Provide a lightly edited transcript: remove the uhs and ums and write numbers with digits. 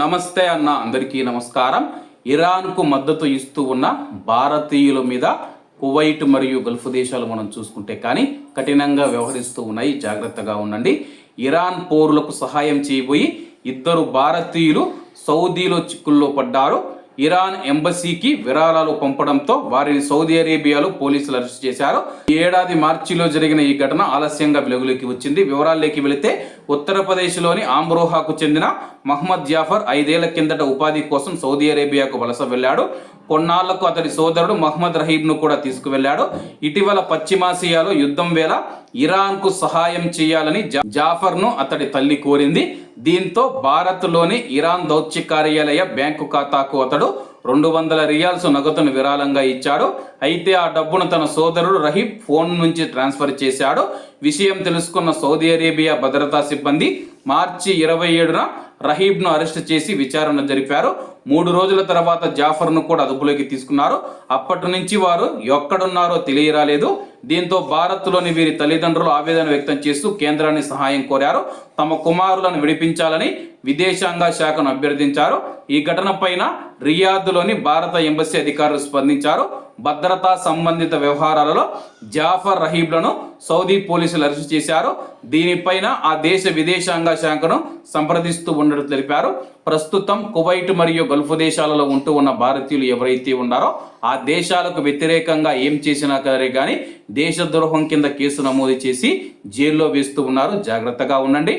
నమస్తే అన్న, అందరికీ నమస్కారం. ఇరాన్కు మద్దతు ఇస్తూ ఉన్న భారతీయుల మీద కువైట్ మరియు గల్ఫ్ దేశాలు మనం చూసుకుంటే కానీ కఠినంగా వ్యవహరిస్తూ ఉన్నాయి. జాగ్రత్తగా ఉండండి. ఇరాన్ పౌరులకు సహాయం చేయబోయి ఇద్దరు భారతీయులు సౌదీలో చిక్కుల్లో పడ్డారు. ఇరాన్ ఎంబసీకి విరాళాలు పంపడంతో వారిని సౌదీ అరేబియాలో పోలీసులు అరెస్ట్ చేశారు. ఈ ఏడాది మార్చిలో జరిగిన ఈ ఘటన ఆలస్యంగా వెలుగులోకి వచ్చింది. వివరాల్లోకి వెళితే ఉత్తరప్రదేశ్లోని ఆమ్రోహాకు చెందిన మహమ్మద్ జాఫర్ 5 ఏళ్ల కిందట ఉపాధి కోసం సౌదీ అరేబియాకు వలస వెళ్ళాడు. కొన్నాళ్లకు అతడి సోదరుడు మహమ్మద్ రహీబ్ను కూడా తీసుకువెళ్లాడు. ఇటీవల పశ్చిమాసియాలో యుద్ధం వేళ ఇరాన్కు సహాయం చేయాలని జాఫర్ను అతడి తల్లి కోరింది. దీంతో భారత్లోని ఇరాన్ దౌత్య కార్యాలయ బ్యాంకు ఖాతాకు అతడు 200 రియాల్స్ నగదును విరాళంగా ఇచ్చాడు. అయితే ఆ డబ్బును తన సోదరుడు రహీబ్ ఫోన్ నుంచి ట్రాన్స్ఫర్ చేశాడు. విషయం తెలుసుకున్న సౌదీ అరేబియా భద్రతా సిబ్బంది మార్చి 27న రహీబ్ను అరెస్ట్ చేసి విచారణ జరిపారు. 3 రోజుల తర్వాత జాఫర్ను కూడా అదుపులోకి తీసుకున్నారు. అప్పటి నుంచి వారు ఎక్కడున్నారో తెలియరాలేదు. దీంతో భారత్లోని వీరి తల్లిదండ్రులు ఆవేదన వ్యక్తం చేస్తూ కేంద్రాన్ని సహాయం కోరారు. తమ కుమారులను విడిపించాలని విదేశాంగ శాఖను అభ్యర్థించారు. ఈ ఘటన పైన రియాద్లోని భారత ఎంబసీ అధికారులు స్పందించారు. భద్రతా సంబంధిత వ్యవహారాలలో జాఫర్ రహీబ్లను సౌదీ పోలీసులు అరెస్ట్ చేశారు. దీనిపైన ఆ దేశ విదేశాంగ శాఖను సంప్రదిస్తూ ఉండడం తెలిపారు. ప్రస్తుతం కువైట్ మరియు గల్ఫ్ దేశాలలో ఉంటూ ఉన్న భారతీయులు ఎవరైతే ఉన్నారో ఆ దేశాలకు వ్యతిరేకంగా ఏం చేసినా కానీ దేశద్రోహం కింద కేసు నమోదు చేసి జైల్లో వేస్తూ ఉన్నారు. జాగ్రత్తగా ఉండండి.